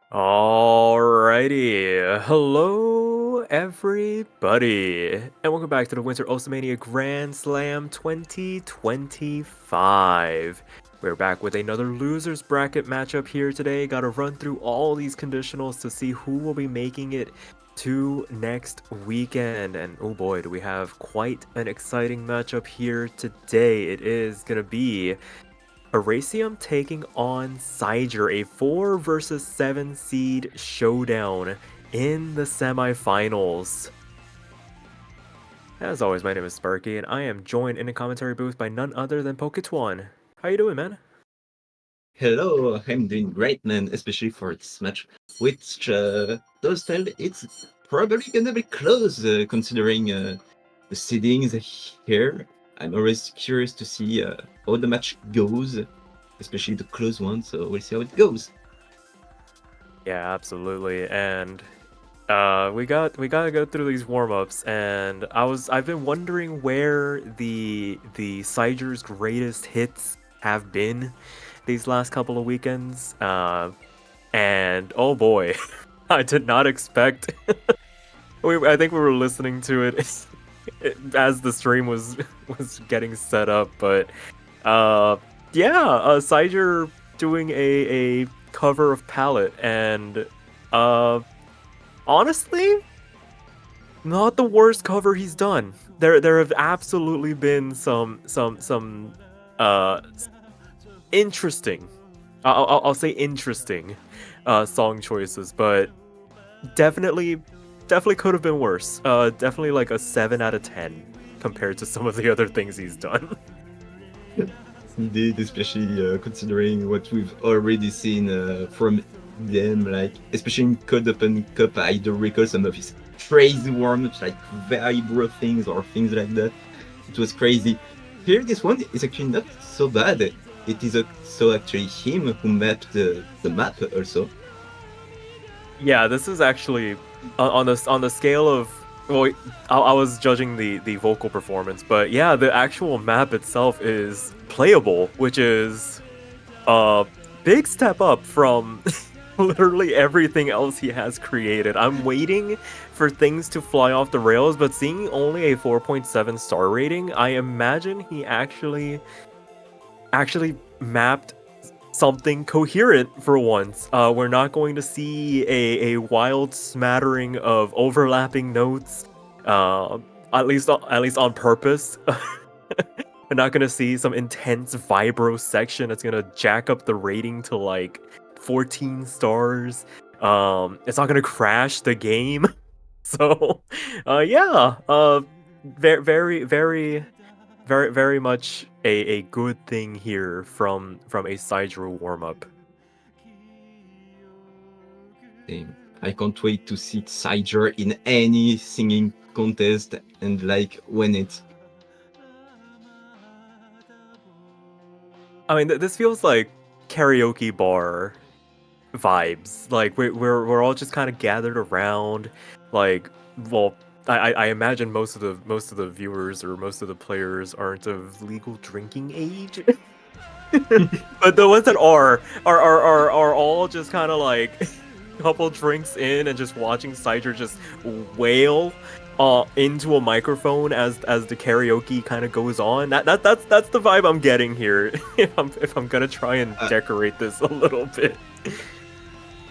Alrighty, hello everybody, and welcome back to the Winter Ultimania Grand Slam 2025. We're back with another losers bracket matchup here today. Gotta run through all these conditionals to see who will be making it to next weekend. And oh boy, do we have quite an exciting matchup here today. It is gonna be Aracium taking on Cyger, a 4 versus 7 seed showdown in the semifinals. As always, my name is Sparky, and I am joined in the commentary booth by none other than Poketwan. How you doing, man? Hello, I'm doing great, man, especially for this match, which does tell it's probably gonna be close considering the seedings here. I'm always curious to see how the match goes, especially the close one, so we'll see how it goes. Yeah, absolutely. And we gotta go through these warm-ups, and I've been wondering where the Cyger's greatest hits have been these last couple of weekends. And oh boy, I did not expect. I think we were listening to it as the stream was getting set up, but yeah, Cyger doing a cover of Palette, and honestly, not the worst cover he's done. There have absolutely been some interesting, I'll say interesting song choices, but definitely could have been worse. Definitely like a 7 out of 10 compared to some of the other things he's done. Indeed, especially considering what we've already seen from them, like especially in Code Open Cup, I do recall some of his crazy warm-ups, like vibro things or things like that. It was crazy. Here, this one is actually not so bad. It is so actually him who mapped the map also. Yeah, this is actually on the scale of, well, I was judging the vocal performance, but yeah, the actual map itself is playable, which is a big step up from literally everything else he has created. I'm waiting for things to fly off the rails, but seeing only a 4.7 star rating, I imagine he actually mapped something coherent for once. We're not going to see a wild smattering of overlapping notes, at least on purpose. We're not gonna see some intense vibro section that's gonna jack up the rating to like 14 stars. It's not gonna crash the game. So, yeah, very much a good thing here from a Sidro warm-up. I can't wait to see cyger in any singing contest and like win it. I mean, this feels like karaoke bar vibes. Like we're all just kind of gathered around. Like, well, I imagine most of the viewers or most of the players aren't of legal drinking age. But the ones that are all just kind of like a couple drinks in and just watching Cyger just wail into a microphone as the karaoke kind of goes on. That's the vibe I'm getting here. if I'm gonna try and decorate this a little bit.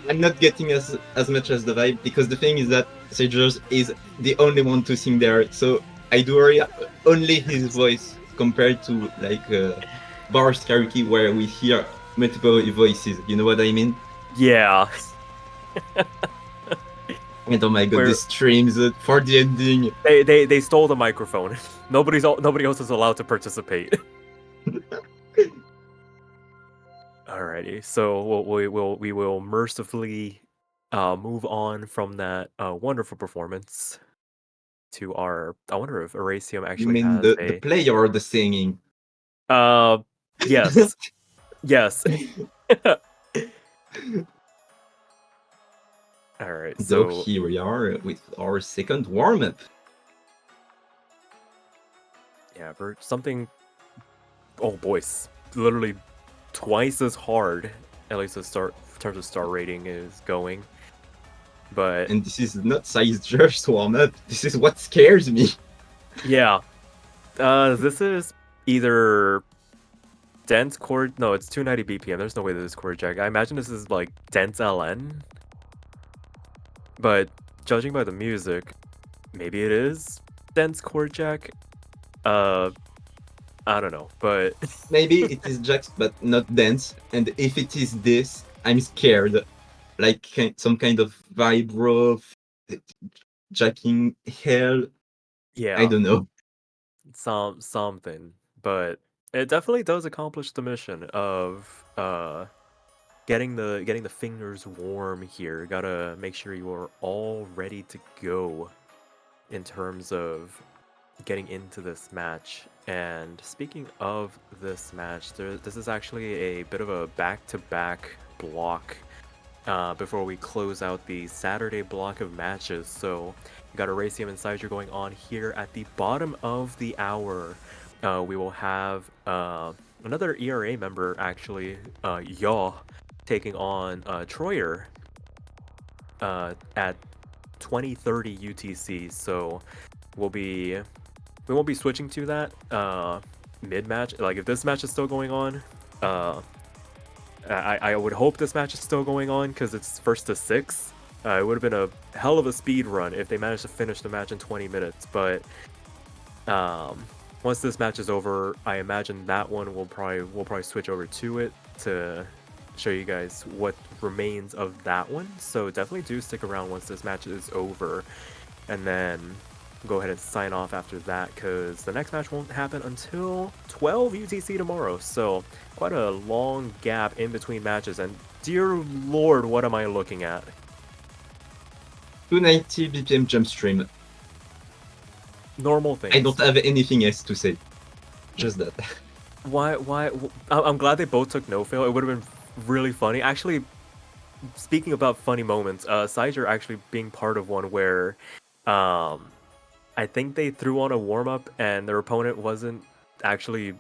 I'm not getting as much as the vibe, because the thing is that Cyger is the only one to sing there, so I do worry only his voice compared to like bars karaoke where we hear multiple voices. You know what I mean? Yeah. And oh my god, the Where streams for the ending. they stole the microphone. Nobody else is allowed to participate. Alrighty, so we will mercifully move on from that wonderful performance to our. I wonder if Aracium You actually mean has the a. player or the singing? Uh, yes, yes. All right, So so here we are with our second warm up. yeah, for something. Oh boys, literally twice as hard. At least the start in terms of star rating is going. But And this is not Cyger's warm up. This is what scares me. yeah, this is either dense chord. No, it's 290 BPM. There's no way that this chord jack. I imagine this is like dense LN. But judging by the music, maybe it is dense chord jack. Uh, I don't know, but Maybe it is Jax, but not dense. And if it is this, I'm scared. Like some kind of vibro jacking hell. I yeah, don't know. something. But it definitely does accomplish the mission of getting the fingers warm here. Gotta make sure you are all ready to go in terms of getting into this match. And speaking of this match, this is actually a bit of a back-to-back block before we close out the Saturday block of matches. So we got Aracium and Cyger going on here at the bottom of the hour. We will have another ERA member, actually, Yaw, taking on Troyer at 2030 UTC. So we won't be switching to that mid-match. Like if this match is still going on, I would hope this match is still going on because it's first to 6. It would have been a hell of a speed run if they managed to finish the match in 20 minutes. But once this match is over, I imagine that one we'll probably switch over to it to show you guys what remains of that one. So definitely do stick around once this match is over, and then go ahead and sign off after that because the next match won't happen until 12 UTC tomorrow. So quite a long gap in between matches, and dear lord, what am I looking at? 290 BPM jump stream. Normal things. I don't have anything else to say. Just that. Why? I'm glad they both took no fail. It would have been really funny. Actually, speaking about funny moments, Cyger actually being part of one where, I think they threw on a warm up and their opponent wasn't actually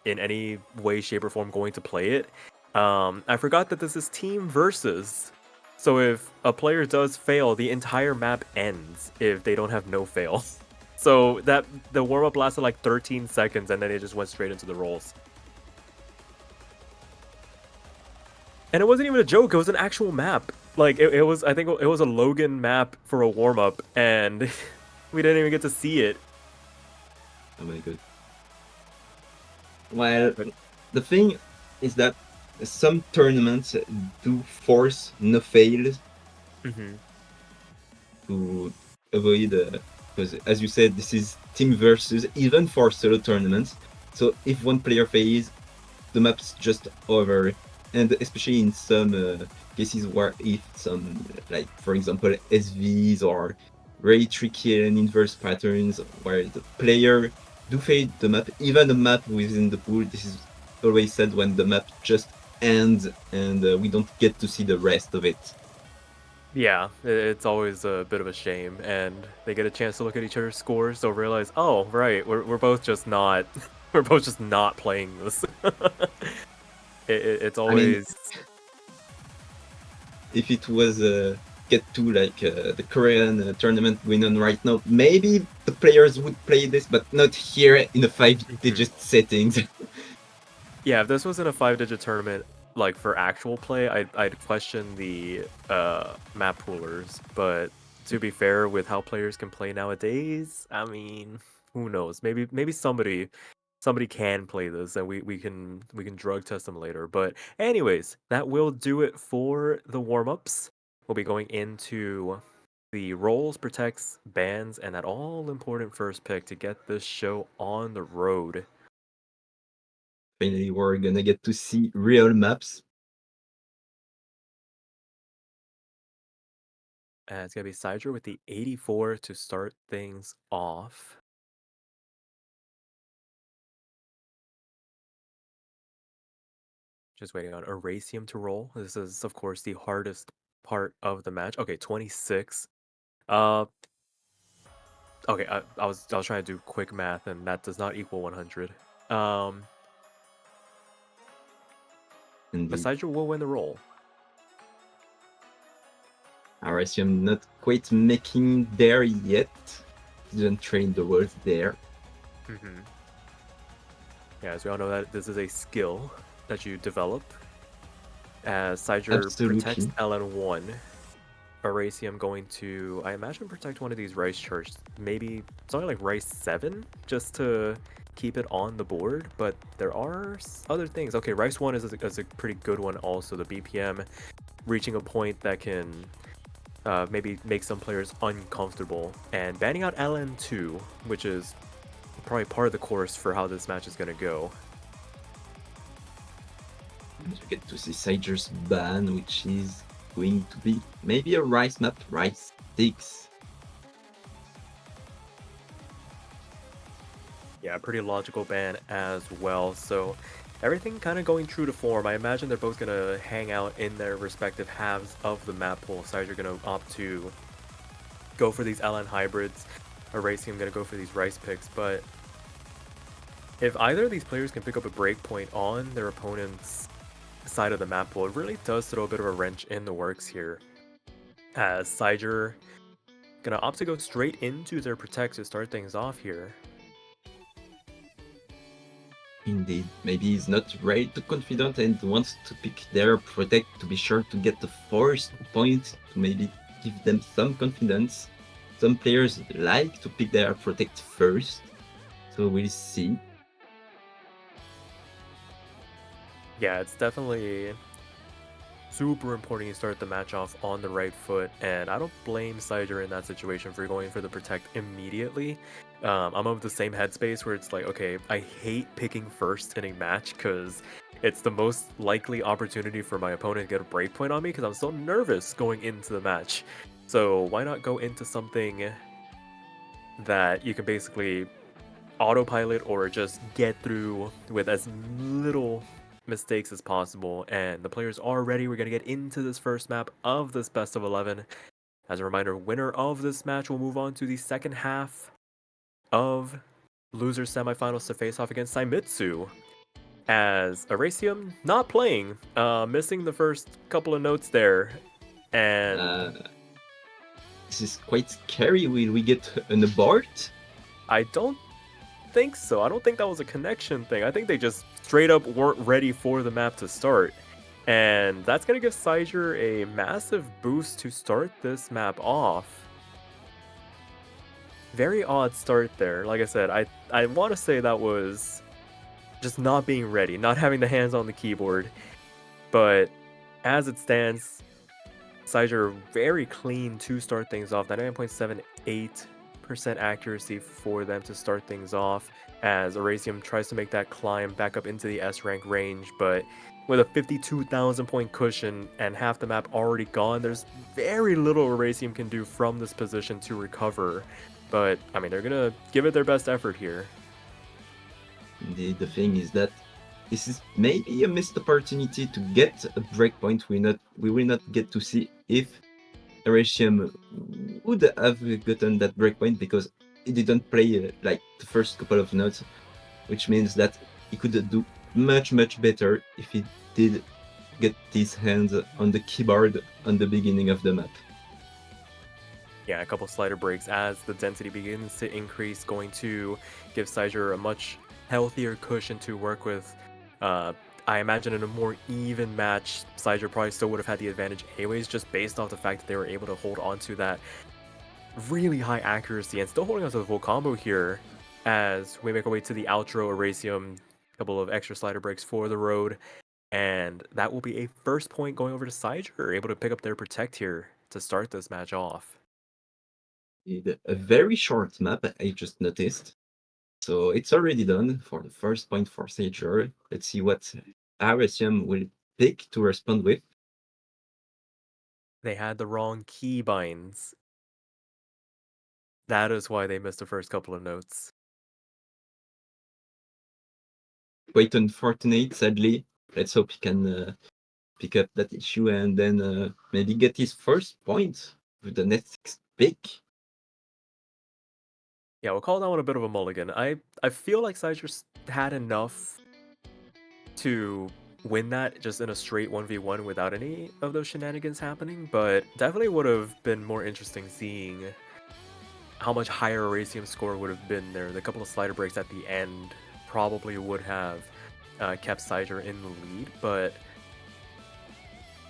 in any way, shape, or form going to play it. I forgot that this is team versus. So if a player does fail, the entire map ends if they don't have no fail. So that the warm up lasted like 13 seconds and then it just went straight into the rolls. And it wasn't even a joke, it was an actual map. Like it was, I think it was a Logan map for a warm up and we didn't even get to see it. Oh my god. Well, the thing is that some tournaments do force no fails to avoid, because as you said, this is team versus, even for solo tournaments. So if one player fails, the map's just over. And especially in some cases where if some, like for example, SVs or very tricky and inverse patterns where the player do fade the map, even the map within the pool, this is always said when the map just ends and we don't get to see the rest of it. Yeah, it's always a bit of a shame, and they get a chance to look at each other's scores, they'll realize, oh, right, we're both just not, we're both just not playing this. It's always... I mean, if it was get to like the Korean tournament going on right now, maybe the players would play this, but not here in a 5-digit settings. Yeah, if this was in a 5-digit tournament, like for actual play, I'd question the map rulers, but to be fair, with how players can play nowadays, I mean, who knows? Maybe somebody can play this, and we can drug test them later. But anyways, that will do it for the warm-ups. We'll be going into the roles, protects, bans, and that all important first pick to get this show on the road. Finally, we're gonna get to see real maps. It's gonna be cyger with the 84 to start things off. Just waiting on Aracium to roll. This is, of course, the hardest part of the match. Okay, 26. Uh, okay, I was trying to do quick math, and that does not equal 100. Um, but Indeed. cyger will win the roll. Aracium not quite making there yet. Didn't train the world there. Mm-hmm. Yeah, as we all know, that this is a skill that you develop. As cyger protects Absolutely. LN1. Aracium going to, I imagine, protect one of these rice charts. Maybe something like rice 7, just to keep it on the board. But there are other things. Okay, rice 1 is a pretty good one also. The BPM reaching a point that can maybe make some players uncomfortable. And banning out LN2, which is probably part of the course for how this match is going to go. You get to see cyger's ban, which is going to be maybe a rice map, rice 6. Yeah, pretty logical ban as well. So everything kind of going true to form. I imagine they're both going to hang out in their respective halves of the map pool. Cyger going to opt to go for these LN hybrids. Aracium going to go for these rice picks. But if either of these players can pick up a breakpoint on their opponent's side of the map pool, it really does throw a bit of a wrench in the works here. As Cyger going to opt to go straight into their protect to start things off here. Indeed, maybe he's not very too confident and wants to pick their protect to be sure to get the first point to maybe give them some confidence. Some players like to pick their protect first, so we'll see. Yeah, it's definitely super important you start the match off on the right foot, and I don't blame Cyger in that situation for going for the protect immediately. I'm of the same headspace where it's like, okay, I hate picking first in a match because it's the most likely opportunity for my opponent to get a breakpoint on me because I'm so nervous going into the match. So why not go into something that you can basically autopilot or just get through with as little mistakes as possible. And the players are ready. We're going to get into this first map of this best of 11. As a reminder, winner of this match will move on to the second half of loser semifinals to face off against Saimitsu. As Aracium not playing, missing the first couple of notes there. And This is quite scary. Will we get an abort? I don't think so. I don't think that was a connection thing. I think they just straight up weren't ready for the map to start. And that's going to give Cyger a massive boost to start this map off. Very odd start there. Like I said, I want to say that was just not being ready, not having the hands on the keyboard. But as it stands, Cyger very clean to start things off. 99.78% accuracy for them to start things off, as Aracium tries to make that climb back up into the S rank range, but with a 52,000 point cushion and half the map already gone, there's very little Aracium can do from this position to recover. But I mean, they're gonna give it their best effort here. Indeed, the thing is that this is maybe a missed opportunity to get a breakpoint. We will not get to see if Aracium would have gotten that breakpoint because he didn't play like the first couple of notes, which means that he could do much better if he did get his hands on the keyboard on the beginning of the map. Yeah, a couple slider breaks as the density begins to increase, going to give Cyger a much healthier cushion to work with. I imagine in a more even match, Cyger probably still would have had the advantage anyways, just based off the fact that they were able to hold on to that really high accuracy and still holding on to the full combo here as we make our way to the outro. Aracium, a couple of extra slider breaks for the road, and that will be a first point going over to cyger, able to pick up their protect here to start this match off. A very short map, I just noticed. So it's already done for the first point for cyger. Let's see what Aracium will pick to respond with. They had the wrong key binds. That is why they missed the first couple of notes. Quite unfortunate, sadly. Let's hope he can pick up that issue and then maybe get his first point with the next pick. Yeah, we'll call that one a bit of a mulligan. I feel like cyger had enough to win that just in a straight 1v1 without any of those shenanigans happening, but definitely would have been more interesting seeing how much higher Aracium's score would have been there. The couple of slider breaks at the end probably would have kept cyger in the lead, but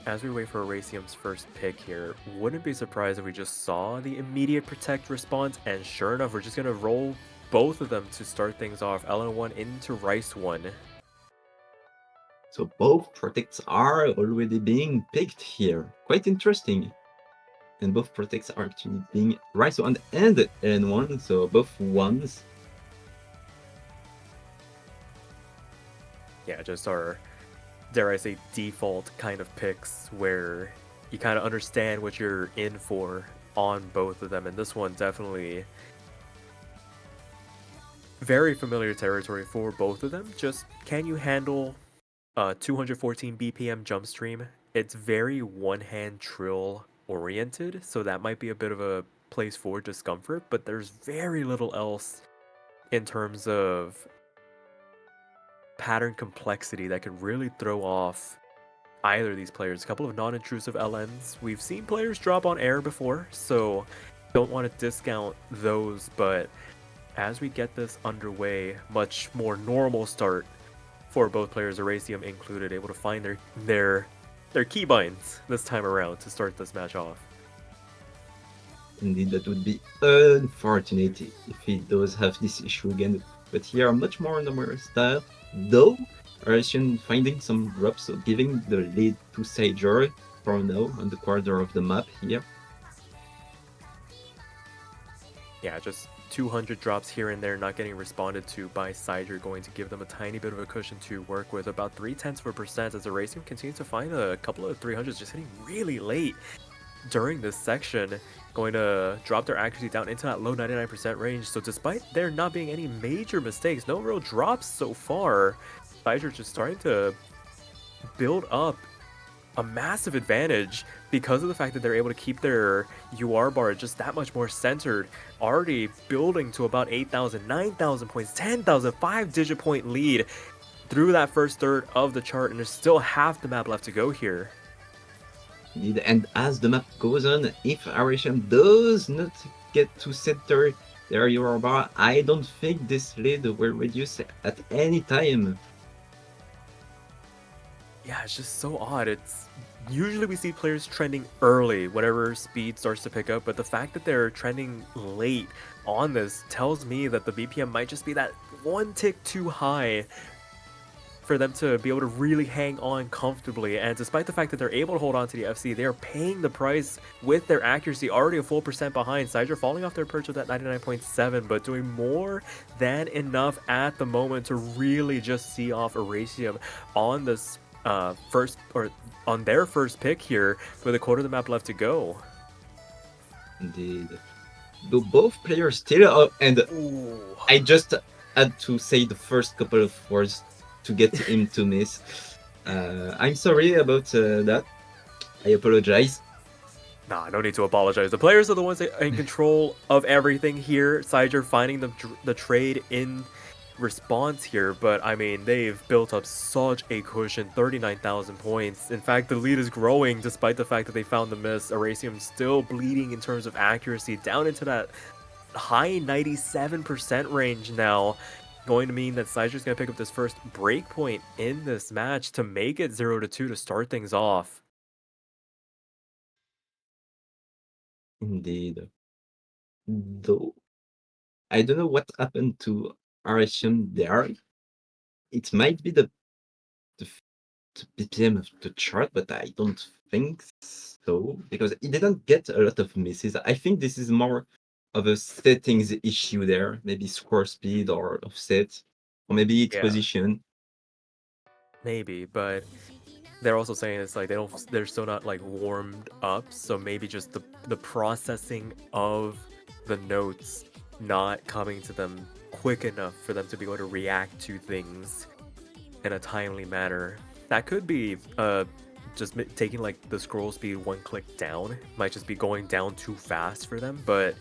as we wait for Aracium's first pick here, wouldn't be surprised if we just saw the immediate protect response, and sure enough, we're just going to roll both of them to start things off. LN1 into Rice 1. So both protects are already being picked here. Quite interesting. And both protects are actually being Rice 1 and N1, so both ones. Yeah, just our, dare I say, default kind of picks where you kind of understand what you're in for on both of them. And this one definitely very familiar territory for both of them. Just can you handle 214 BPM jump stream? It's very one-hand trill oriented, so that might be a bit of a place for discomfort, but there's very little else in terms of pattern complexity that could really throw off either of these players. A couple of non-intrusive LNs. We've seen players drop on air before, so don't want to discount those, but as we get this underway, much more normal start for both players, Aracium included, able to find their keybinds this time around to start this match off. Indeed, that would be unfortunate if he does have this issue again. But here, much more on the mirror style. Though, Aracium finding some drops, so giving the lead to cyger for now on the corner of the map here. Yeah, just 200 drops here and there, not getting responded to by cyger, going to give them a tiny bit of a cushion to work with. About 0.3% as Aracium continues to find a couple of 300s just hitting really late during this section, going to drop their accuracy down into that low 99% range. So despite there not being any major mistakes, no real drops so far, cyger just starting to build up a massive advantage because of the fact that they're able to keep their UR bar just that much more centered, already building to about 8,000, 9,000 points, 10,000, 5-digit point lead through that first third of the chart, and there's still half the map left to go here. Indeed, and as the map goes on, if Aracium does not get to center their UR bar, I don't think this lead will reduce at any time. Yeah, it's just so odd. It's usually we see players trending early whenever speed starts to pick up, but the fact that they're trending late on this tells me that the BPM might just be that one tick too high for them to be able to really hang on comfortably. And despite the fact that they're able to hold on to the FC, they're paying the price with their accuracy already a full percent behind. cyger falling off their perch with that 99.7, but doing more than enough at the moment to really just see off Aracium on this first, or on their first pick here with a quarter of the map left to go. Indeed. Though both players still up, and Ooh. I just had to say the first couple of words to get him to miss. I'm sorry about that. I apologize. Nah, no need to apologize. The players are the ones in control of everything here. cyger finding the trade in response here, but I mean, they've built up such a cushion, 39,000 points. In fact, the lead is growing despite the fact that they found the miss. Aracium still bleeding in terms of accuracy, down into that high 97% range now. Going to mean that cyger's going to pick up this first break point in this match to make it 0-2 to start things off. Indeed. Though I don't know what happened to Aracium there. It might be the BPM of the chart, but I don't think so because it didn't get a lot of misses. I think this is more of a settings issue there, maybe score speed or offset, or maybe its Yeah, position. maybe, but they're also saying it's like they're still not like warmed up, so maybe just the processing of the notes not coming to them quick enough for them to be able to react to things in a timely manner. That could be just taking like the scroll speed one click down. Might just be going down too fast for them, but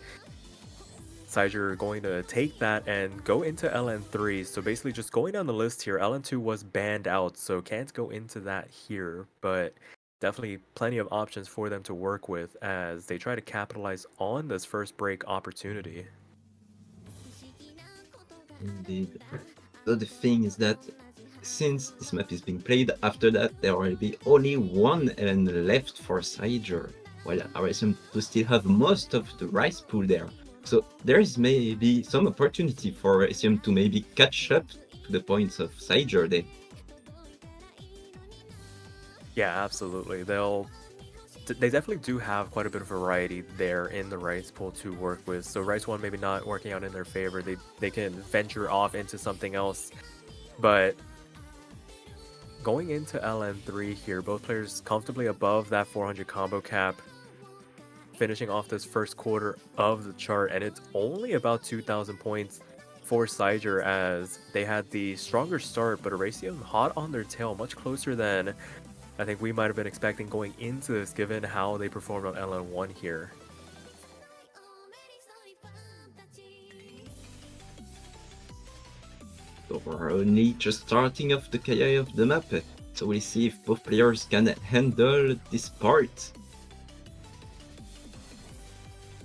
cyger going to take that and go into LN3. So basically just going down the list here, LN2 was banned out, so can't go into that here, but definitely plenty of options for them to work with as they try to capitalize on this first break opportunity. Indeed. So the thing is that since this map is being played, after that there will be only one LN left for cyger, while Aracium to still have most of the rice pool there. So there is maybe some opportunity for Aracium to maybe catch up to the points of cyger then. Yeah, absolutely. They definitely do have quite a bit of variety there in the rice pool to work with. So rice one maybe not working out in their favor. They can venture off into something else. But going into LN3 here, both players comfortably above that 400 combo cap, finishing off this first quarter of the chart, and it's only about 2,000 points for cyger as they had the stronger start, but Aracium hot on their tail, much closer than I think we might have been expecting going into this, given how they performed on LN1 here. So we're only just starting off the KI of the map, so we'll see if both players can handle this part.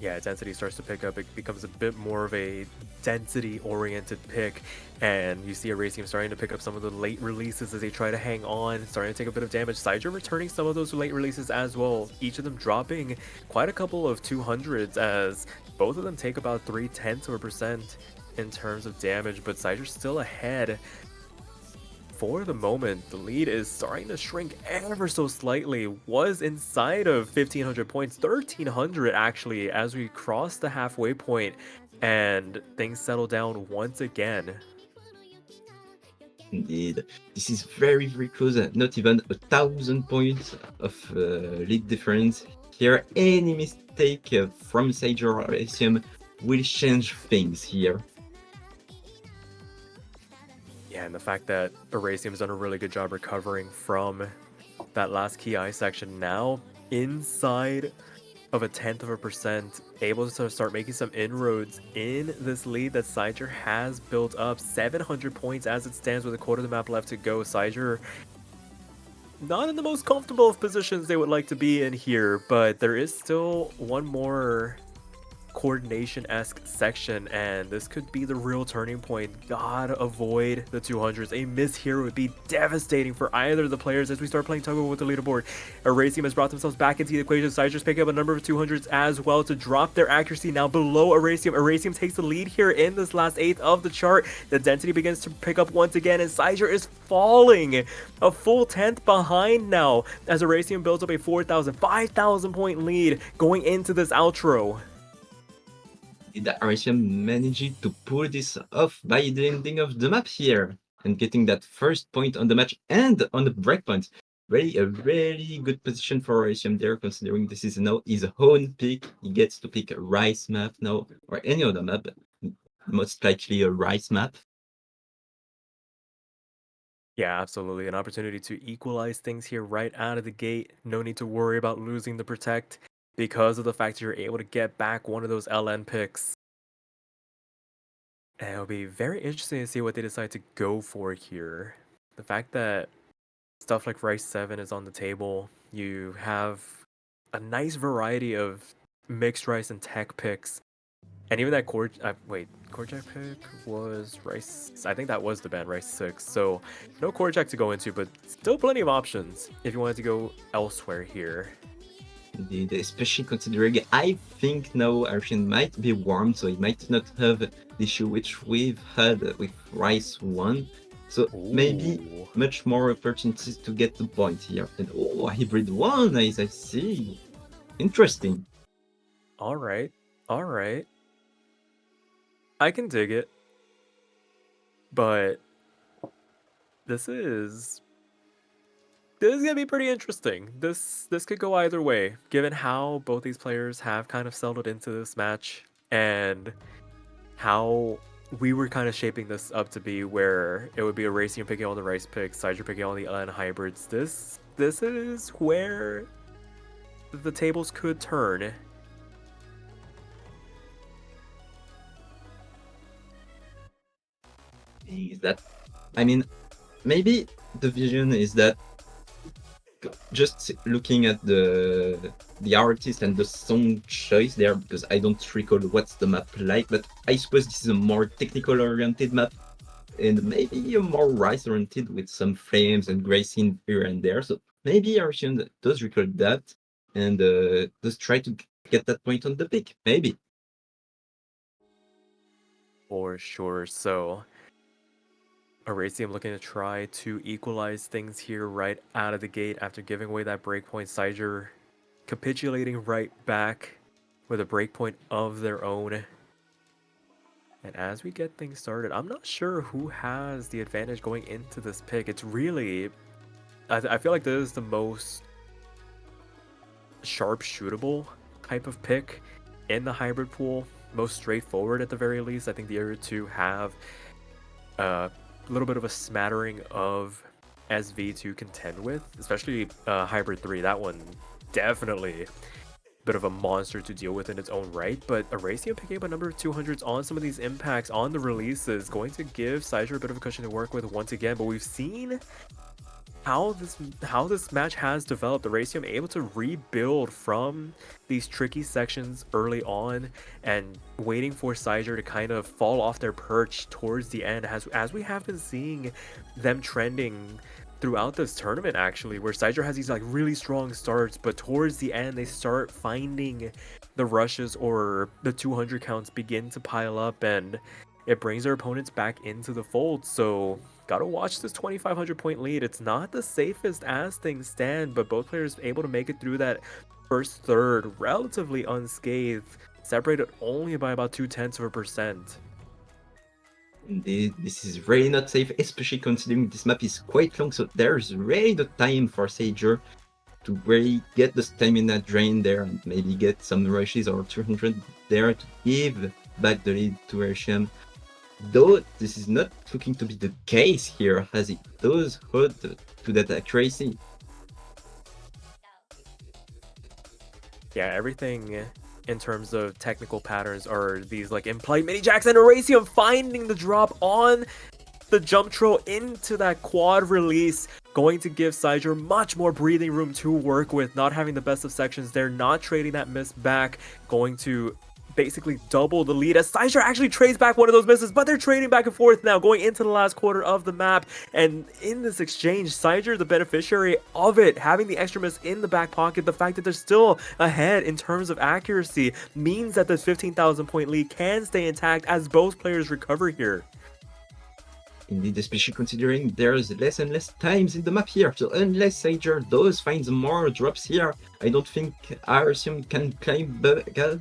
Yeah, density starts to pick up. It becomes a bit more of a density-oriented pick, and you see Aracium starting to pick up some of the late releases as they try to hang on, starting to take a bit of damage. cyger returning some of those late releases as well, each of them dropping quite a couple of 200s as both of them take about 0.3% in terms of damage, but cyger's still ahead. For the moment, the lead is starting to shrink ever so slightly. Was inside of 1,500 points, 1,300 actually, as we cross the halfway point and things settle down once again. Indeed, this is very, very close. Not even 1,000 points of lead difference. Here, any mistake from cyger or Aracium will change things here. Yeah, and the fact that Aracium's done a really good job recovering from that last key eye section now inside of 0.1%, able to start making some inroads in this lead that cyger has built up. 700 points as it stands with a quarter of the map left to go. cyger not in the most comfortable of positions they would like to be in here, but there is still one more coordination-esque section, and this could be the real turning point. Gotta avoid the 200s. A miss here would be devastating for either of the players as we start playing tug-of-war with the leaderboard. Aracium has brought themselves back into the equation. cyger's picking up a number of 200s as well to drop their accuracy now below Aracium. Aracium takes the lead here in this last eighth of the chart. The density begins to pick up once again, and cyger is falling a full 10th behind now as Aracium builds up a 4,000, 5,000 point lead going into this outro. Did Aracium manage to pull this off by the ending of the map here and getting that first point on the match and on the breakpoint? A really good position for Aracium there, considering this is now his own pick. He gets to pick a rice map now, or any other map, most likely a rice map. Yeah, absolutely. An opportunity to equalize things here right out of the gate. No need to worry about losing the protect because of the fact you're able to get back one of those LN picks. And it'll be very interesting to see what they decide to go for here. The fact that stuff like Rice 7 is on the table, you have a nice variety of mixed rice and tech picks. And even that core jack pick was rice. I think that was the ban, rice 6. So no core jack to go into, but still plenty of options if you wanted to go elsewhere here. Indeed, especially considering I think now Aracium might be warm, so he might not have the issue which we've had with Rice 1. So maybe Ooh. much more opportunities to get the point here. And oh, Hybrid 1, as I see. Interesting. All right. All right. I can dig it. But this is gonna be pretty interesting. This could go either way, given how both these players have kind of settled into this match and how we were kind of shaping this up to be where it would be Aracium picking on the Rice pick, cyger picking on the unhybrids. This is where the tables could turn. Is that, I mean, maybe the vision is that just looking at the artist and the song choice there, because I don't recall what's the map like, but I suppose this is a more technical oriented map and maybe a more rice oriented with some flames and gray scene here and there. So maybe Aracium does record that and does try to get that point on the pick. Maybe. For sure. So Aracium looking to try to equalize things here right out of the gate after giving away that breakpoint. Cyger capitulating right back with a breakpoint of their own. And as we get things started, I'm not sure who has the advantage going into this pick. It's really, I feel like this is the most sharp shootable type of pick in the hybrid pool. Most straightforward at the very least. I think the other two have a little bit of a smattering of SV to contend with, especially hybrid 3. That one definitely bit of a monster to deal with in its own right, but Aracium picking up a number of 200s on some of these impacts on the releases, going to give cyger a bit of a cushion to work with once again. But we've seen how this match has developed. Aracium able to rebuild from these tricky sections early on and waiting for cyger to kind of fall off their perch towards the end, as we have been seeing them trending throughout this tournament, actually, where cyger has these like really strong starts, but towards the end they start finding the rushes or the 200 counts begin to pile up, and it brings their opponents back into the fold. So gotta watch this 2,500 point lead. It's not the safest as things stand, but both players able to make it through that first third relatively unscathed, separated only by about 0.2%. Indeed, this is really not safe, especially considering this map is quite long, so there's really the time for Sager to really get the stamina drain there and maybe get some rushes or 200 there to give back the lead to Aracium. Though this is not looking to be the case here, as it does hold to that accuracy. Yeah, everything in terms of technical patterns are these like implied mini jacks, and Aracium finding the drop on the jump throw into that quad release, going to give cyger much more breathing room to work with, not having the best of sections there, not trading that miss back, going to basically double the lead as cyger actually trades back one of those misses, but they're trading back and forth now going into the last quarter of the map. And in this exchange, cyger the beneficiary of it, having the extra miss in the back pocket. The fact that they're still ahead in terms of accuracy means that this 15,000 point lead can stay intact as both players recover here. Indeed, especially considering there's less and less times in the map here, so unless Sager does find more drops here, I don't think Aracium can climb back up,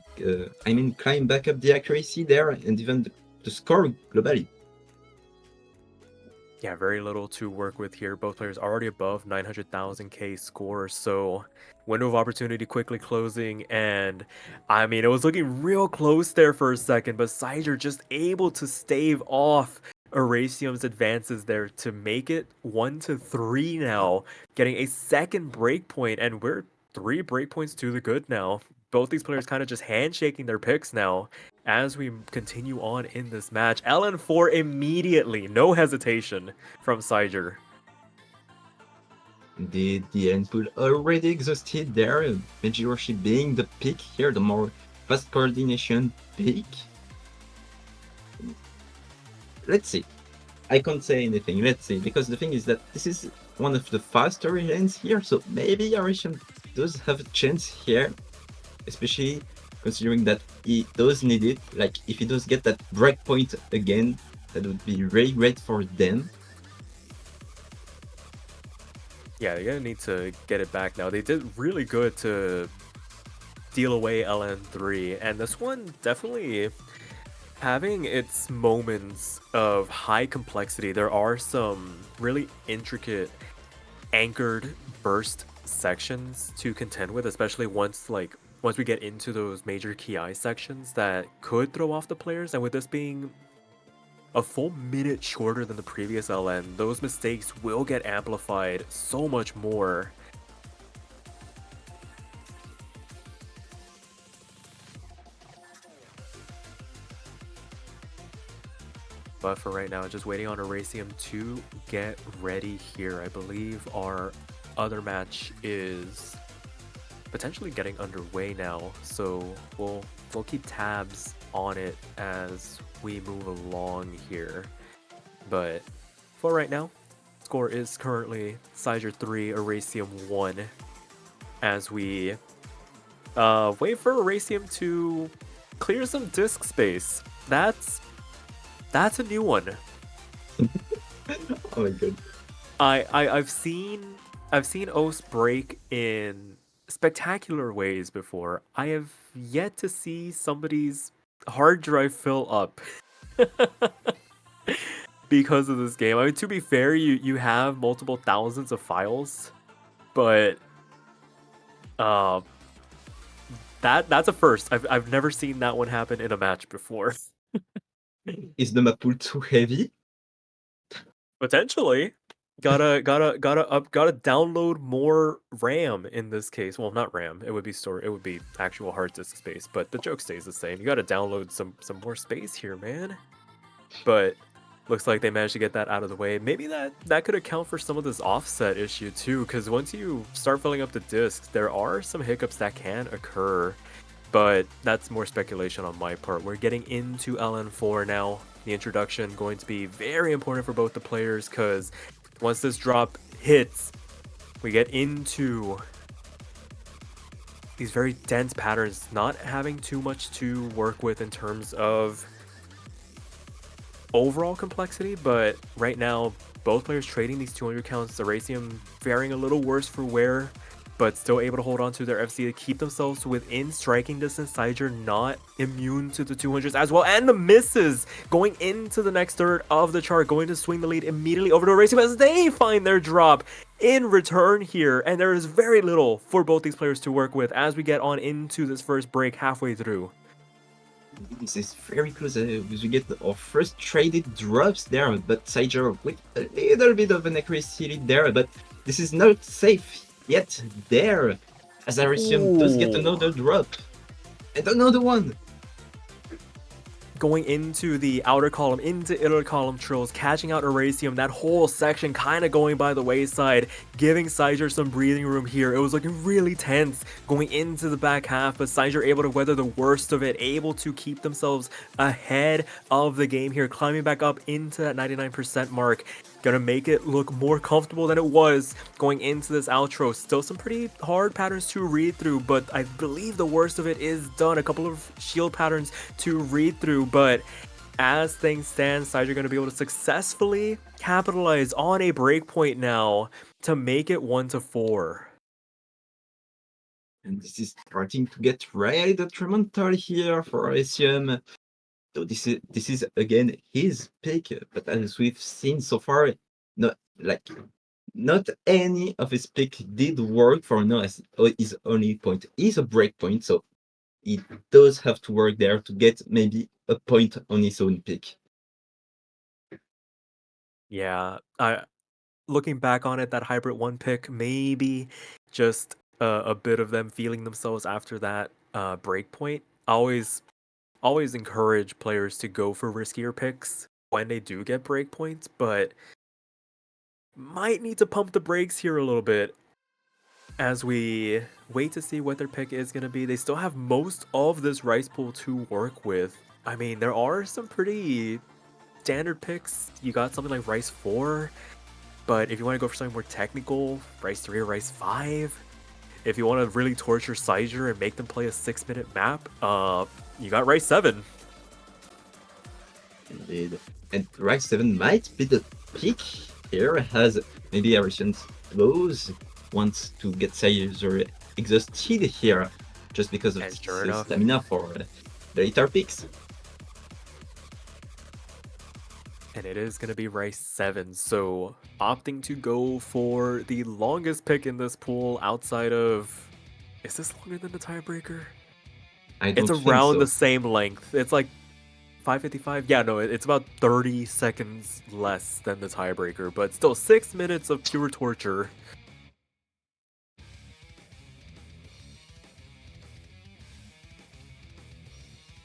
climb back up the accuracy there and even the score globally. Yeah, very little to work with here. Both players already above 900,000 K score, so window of opportunity quickly closing, and I mean, it was looking real close there for a second, but cyger just able to stave off Aracium's advances there to make it 1-3 now, getting a second breakpoint, and we're 3 breakpoints to the good now. Both these players kind of just handshaking their picks now as we continue on in this match. LN4 immediately, no hesitation from cyger. Indeed, the end pool already exhausted there, Mejiroshi being the pick here, the more fast coordination pick. Let's see. I can't say anything, let's see, because the thing is that this is one of the faster lanes here, so maybe Aracium does have a chance here, especially considering that he does need it. Like, if he does get that breakpoint again, that would be very great for them. Yeah, they're gonna need to get it back now. They did really good to deal away LN3, and this one definitely having its moments of high complexity. There are some really intricate anchored burst sections to contend with, especially once we get into those major ki sections that could throw off the players. And with this being a full minute shorter than the previous LN, those mistakes will get amplified so much more. But for right now, just waiting on Aracium to get ready here. I believe our other match is potentially getting underway now, so we'll keep tabs on it as we move along here. But for right now, score is currently cyger 3, Aracium 1, as we wait for Aracium to clear some disk space. That's a new one. Oh my god. I've seen OS break in spectacular ways before. I have yet to see somebody's hard drive fill up because of this game. I mean, to be fair, you have multiple thousands of files, but that's a first. I've never seen that one happen in a match before. Is the map pool too heavy? Potentially. Gotta download more RAM in this case. Well, not RAM. It would be actual hard disk space, but the joke stays the same. You gotta download some more space here, man. But looks like they managed to get that out of the way. Maybe that could account for some of this offset issue too, because once you start filling up the disks, there are some hiccups that can occur. But that's more speculation on my part. We're getting into LN4 now. The introduction going to be very important for both the players, because once this drop hits, we get into these very dense patterns, not having too much to work with in terms of overall complexity, but right now, both players trading these 200 counts, Aracium faring a little worse for wear, but still able to hold on to their FC to keep themselves within striking distance. Cyger not immune to the 200s as well, and the misses going into the next third of the chart, going to swing the lead immediately over to Aracium as they find their drop in return here, and there is very little for both these players to work with as we get on into this first break halfway through. This is very close. We get our first traded drops there, but Cyger with a little bit of an accuracy lead there, but this is not safe yet there, as Aracium does get another drop. And another one! Going into the outer column, into inner column trills, catching out Aracium, that whole section kind of going by the wayside, giving Cyger some breathing room here. It was looking really tense going into the back half, but Cyger able to weather the worst of it, able to keep themselves ahead of the game here, climbing back up into that 99% mark. Gonna make it look more comfortable than it was going into this outro. Still some pretty hard patterns to read through, but I believe the worst of it is done. A couple of shield patterns to read through, but as things stand, Cyger going to be able to successfully capitalize on a breakpoint now to make it 1-4. And this is starting to get really detrimental here for Aracium. So this is again his pick, but as we've seen so far, not any of his pick did work for now. As his only point is a break point, so he does have to work there to get maybe a point on his own pick. Yeah, looking back on it, that hybrid 1 pick, maybe just a bit of them feeling themselves after that breakpoint. Always encourage players to go for riskier picks when they do get breakpoints, but might need to pump the brakes here a little bit as we wait to see what their pick is going to be. They still have most of this rice pool to work with. I mean, there are some pretty standard picks. You got something like rice 4, but if you want to go for something more technical, rice 3 or rice 5, if you want to really torture cyger and make them play a 6-minute map, you got Rice 7. Indeed. And Rice 7 might be the pick here, as maybe Aracium's Blows wants to get cyger exhausted here, just because of And sure his enough, stamina for the later picks. and it is going to be Rice 7, so opting to go for the longest pick in this pool outside of... Is this longer than the tiebreaker? I It's don't think around so. the same length. It's like 5:55. Yeah, no, it's about 30 seconds less than the tiebreaker, but still 6 minutes of pure torture.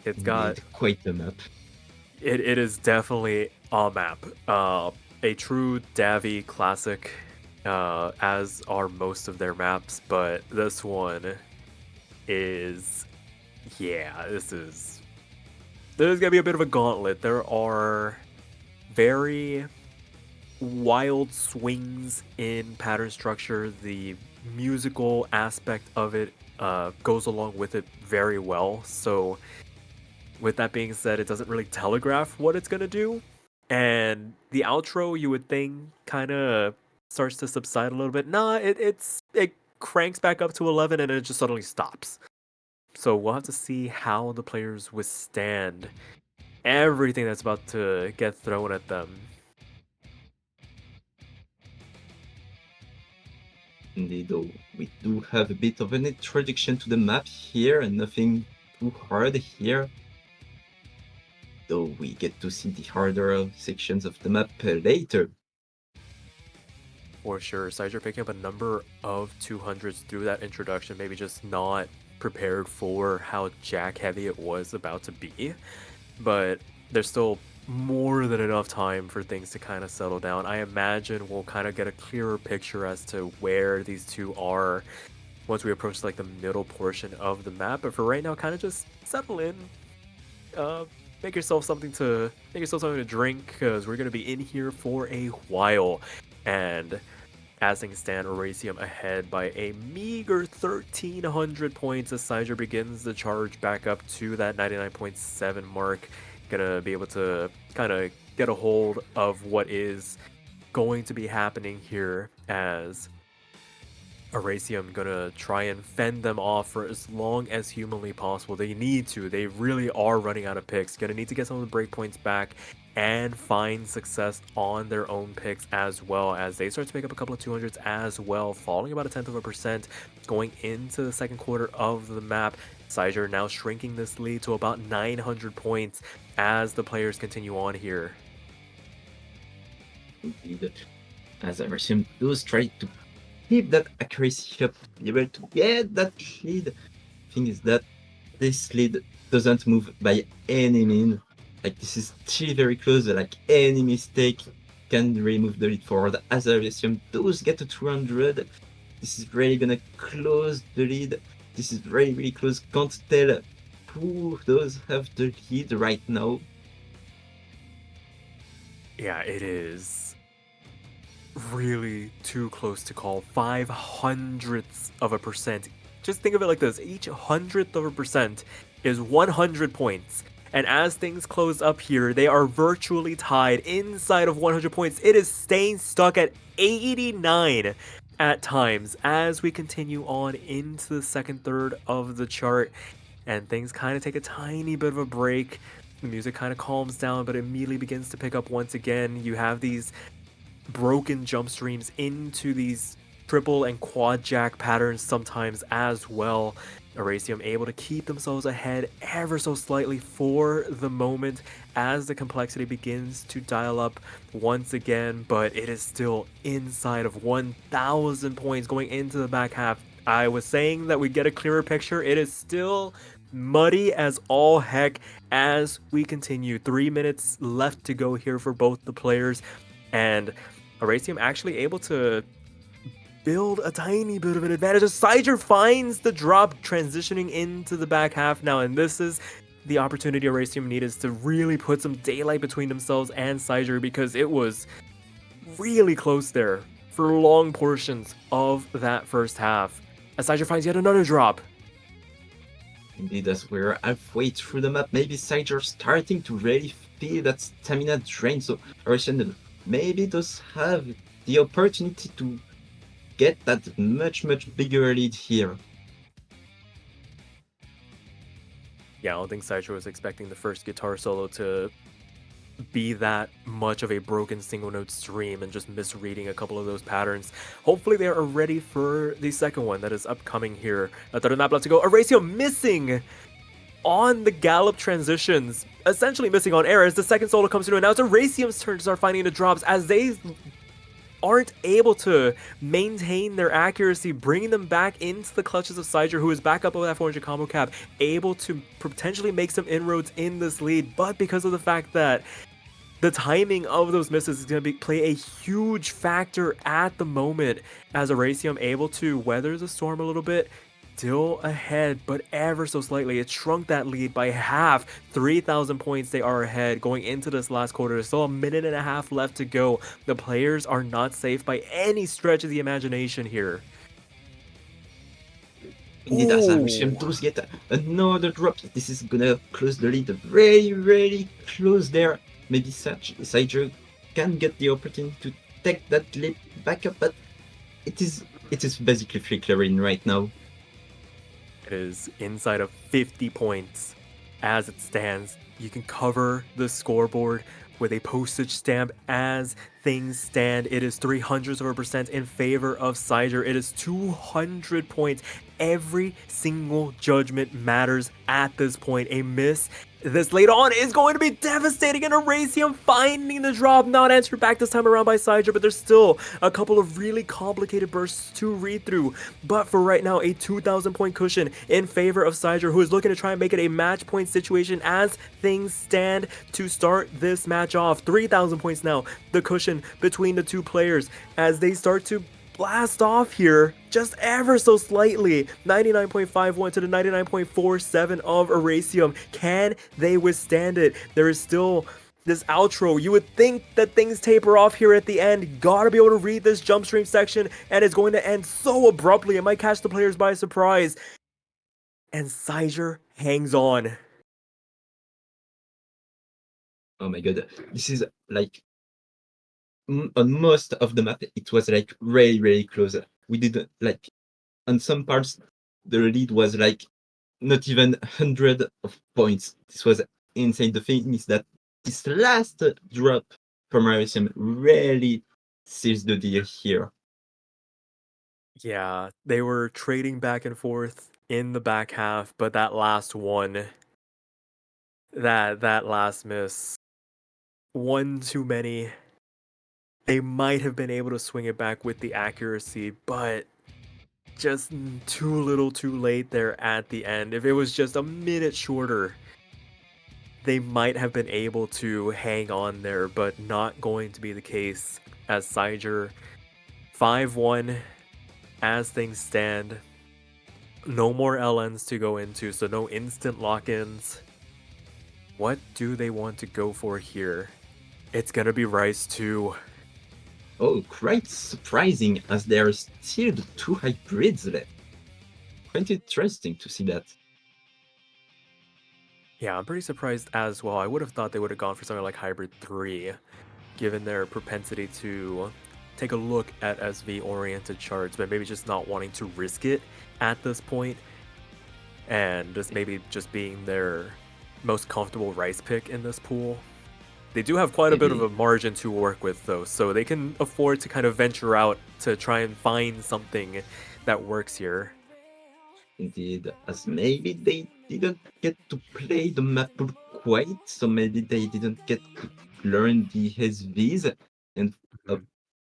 It's got... Indeed, quite the map. It is definitely a map. A true Davi classic, as are most of their maps, but this one is... Yeah, there's gonna be a bit of a gauntlet. There are very wild swings in pattern structure. The musical aspect of it goes along with it very well. So with that being said, it doesn't really telegraph what it's gonna do. And the outro, you would think, kind of starts to subside a little bit. Nah, it cranks back up to 11 and it just suddenly stops. So we'll have to see how the players withstand everything that's about to get thrown at them. Indeed, though, we do have a bit of an introduction to the map here, and nothing too hard here. Though we get to see the harder sections of the map later. For sure, cyger picking up a number of 200s through that introduction, maybe just not prepared for how jack heavy it was about to be. But there's still more than enough time for things to kind of settle down. I imagine we'll kind of get a clearer picture as to where these two are once we approach like the middle portion of the map. But for right now, kind of just settle in. Make yourself something to drink, because we're gonna be in here for a while. And as things stand, Aracium ahead by a meager 1,300 points as cyger begins the charge back up to that 99.7 mark. Gonna be able to kind of get a hold of what is going to be happening here, as Aracium gonna try and fend them off for as long as humanly possible. They need to. They really are running out of picks. Gonna need to get some of the breakpoints back and find success on their own picks, as well as they start to pick up a couple of 200s as well, falling about 0.1% going into the second quarter of the map. cyger now shrinking this lead to about 900 points as the players continue on here. Indeed, as Aracium does try to keep that accuracy up, be able to get that lead. Thing is that this lead doesn't move by any means. Like, this is still very close. Like, any mistake can really move the lead forward. As Aracium does get to 200, this is really gonna close the lead. This is really, really close. Can't tell who does have the lead right now. Yeah, it is really too close to call. 0.05%. Just think of it like this: each 100th% is 100 points. And as things close up here, they are virtually tied inside of 100 points. It is staying stuck at 89 at times as we continue on into the second third of the chart. And things kind of take a tiny bit of a break. The music kind of calms down, but immediately begins to pick up once again. You have these broken jump streams into these triple and quad jack patterns sometimes as well. Aracium able to keep themselves ahead ever so slightly for the moment as the complexity begins to dial up once again, but it is still inside of 1,000 points going into the back half. I was saying that we get a clearer picture. It is still muddy as all heck as we continue. 3 minutes left to go here for both the players, and Aracium actually able to build a tiny bit of an advantage as cyger finds the drop transitioning into the back half now, and this is the opportunity Aracium needed, is to really put some daylight between themselves and cyger, because it was really close there for long portions of that first half. as cyger finds yet another drop. Indeed, as we're halfway through the map, maybe cyger starting to really feel that stamina drain, so Aracium maybe does have the opportunity to get that much bigger lead here. Yeah, I don't think cyger was expecting the first guitar solo to be that much of a broken single note stream and just misreading a couple of those patterns. Hopefully they are ready for the second one that is upcoming here. Third map left to go. Aracium missing on the gallop transitions, essentially missing on air as the second solo comes through, and now it's Aracium's turn to start finding the drops as they aren't able to maintain their accuracy, bringing them back into the clutches of cyger, who is back up over that 400 combo cap, able to potentially make some inroads in this lead, but because of the fact that the timing of those misses is going to play a huge factor at the moment, as Aracium able to weather the storm a little bit, still ahead, but ever so slightly. It shrunk that lead by half. 3,000 points they are ahead going into this last quarter. There's still a minute and a half left to go. The players are not safe by any stretch of the imagination here. Indeed, as Aracium does get another drop, this is gonna close the lead very close there. Maybe cyger can get the opportunity to take that lead back up, but it is basically flickering right now. It is inside of 50 points as it stands. You can cover the scoreboard with a postage stamp as things stand. It is 0.03% in favor of cyger. It is 200 points. Every single judgment matters at this point. A miss this late on is going to be devastating, and Aracium finding the drop, not answered back this time around by cyger, but there's still a couple of really complicated bursts to read through. But for right now, a 2,000 point cushion in favor of cyger, who is looking to try and make it a match point situation as things stand to start this match off. 3,000 points now, the cushion between the two players as they start to blast off here just ever so slightly. 99.51 to the 99.47 of Aracium. Can they withstand it? There is still this outro. You would think that things taper off here at the end. Gotta be able to read this jump stream section, and it's going to end so abruptly. It might catch the players by surprise. And cyger hangs on. Oh my god, this is like on most of the map, it was like really close. We did like on some parts, the lead was like not even 100 of points. This was insane. The thing is that this last drop from Aracium really seals the deal here. Yeah, they were trading back and forth in the back half, but that last one, that last miss, one too many. They might have been able to swing it back with the accuracy, but just too little too late there at the end. If it was just a minute shorter, they might have been able to hang on there, but not going to be the case as cyger 5-1 as things stand. No more LNs to go into, so no instant lock-ins. What do they want to go for here? It's gonna be Rice 2. Oh, quite surprising, as there are still the two hybrids left. Quite interesting to see that. Yeah, I'm pretty surprised as well. I would have thought they would have gone for something like Hybrid 3, given their propensity to take a look at SV-oriented charts, but maybe just not wanting to risk it at this point, and just maybe just being their most comfortable Rice pick in this pool. They do have quite a bit of a margin to work with, though, so they can afford to kind of venture out to try and find something that works here. Indeed, as maybe they didn't get to play the map quite, so maybe they didn't get to learn the SVs, and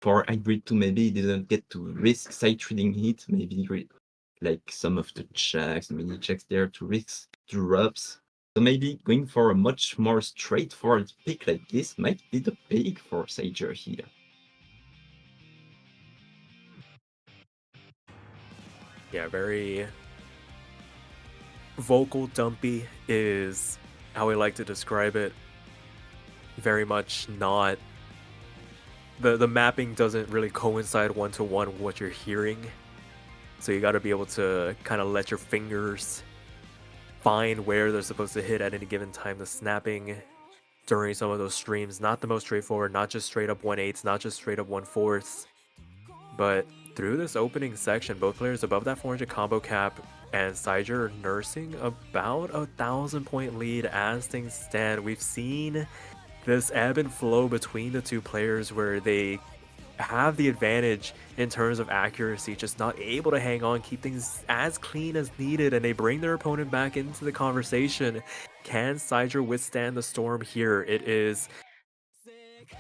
for Hybrid 2, maybe didn't get to risk side trading hit, maybe like some of the checks, mini checks there to risk drops. So maybe going for a much more straightforward pick like this might be the pick for cyger here. Yeah, very vocal dumpy is how I like to describe it. Very much not... The mapping doesn't really coincide one-to-one with what you're hearing. So you got to be able to kind of let your fingers find where they're supposed to hit at any given time. The snapping during some of those streams, not the most straightforward, not just straight up 1/8s, not just straight up 1/4s. But through this opening section, both players above that 400 combo cap, and cyger nursing about 1,000-point lead as things stand. We've seen this ebb and flow between the two players where they have the advantage in terms of accuracy, just not able to hang on, keep things as clean as needed, and they bring their opponent back into the conversation. Can cyger withstand the storm here? It is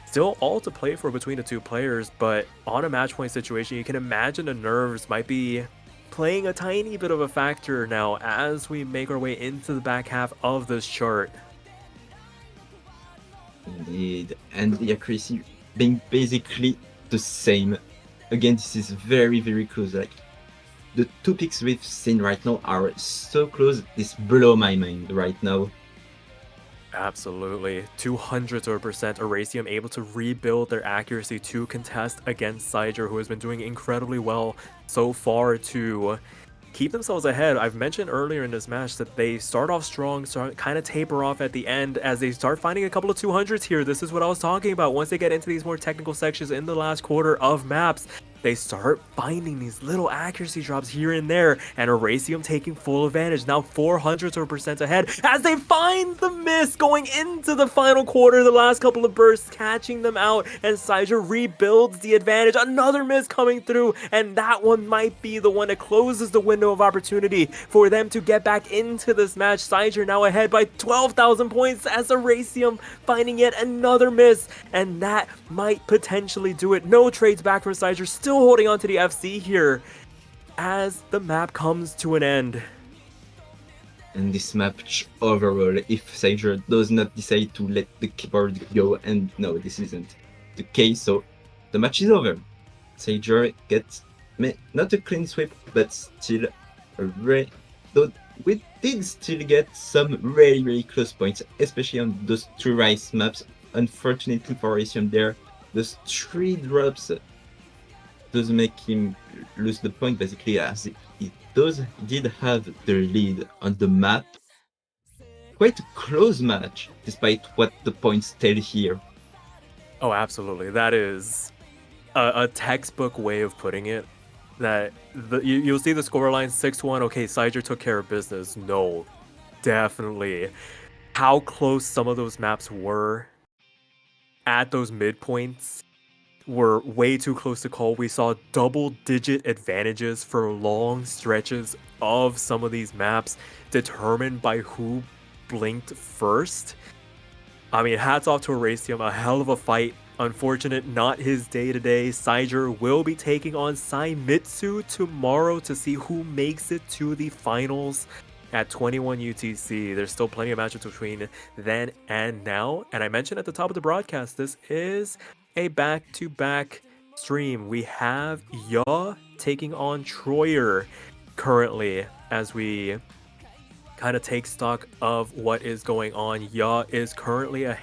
still all to play for between the two players, but on a match point situation, you can imagine the nerves might be playing a tiny bit of a factor now as we make our way into the back half of this chart. Indeed, and the accuracy being basically the same. Again, this is very, very close. Like, the two picks we've seen right now are so close, this blows my mind right now. Absolutely. 200% Aracium able to rebuild their accuracy to contest against cyger, who has been doing incredibly well so far to keep themselves ahead. I've mentioned earlier in this match that they start off strong, kind of taper off at the end as they start finding a couple of 200s here. This is what I was talking about. Once they get into these more technical sections in the last quarter of maps, they start finding these little accuracy drops here and there, and Aracium taking full advantage, now 400% ahead as they find the miss going into the final quarter, the last couple of bursts catching them out, and cyger rebuilds the advantage. Another miss coming through, and that one might be the one that closes the window of opportunity for them to get back into this match. cyger now ahead by 12,000 points as Aracium finding yet another miss, and that might potentially do it. No trades back from cyger, still holding on to the FC here as the map comes to an end. And this match overall, if cyger does not decide to let the keyboard go, and no, this isn't the case, so the match is over. cyger gets not a clean sweep, but still though we did still get some very, very close points, especially on those two rice maps. Unfortunately for Aracium there, those 3 drops does make him lose the point, basically, as he did have the lead on the map. Quite a close match, despite what the points tell here. Oh, absolutely. That is a textbook way of putting it. That you'll see the scoreline 6-1. Okay, cyger took care of business. No, definitely. How close some of those maps were at those midpoints were way too close to call. We saw double-digit advantages for long stretches of some of these maps determined by who blinked first. I mean, hats off to Aracium, a hell of a fight. Unfortunate, not his day today. cyger will be taking on Saimitsu tomorrow to see who makes it to the finals at 21 UTC. There's still plenty of matches between then and now. And I mentioned at the top of the broadcast, this is a back-to-back stream. We have Ya taking on Troyer currently as we kind of take stock of what is going on. Ya is currently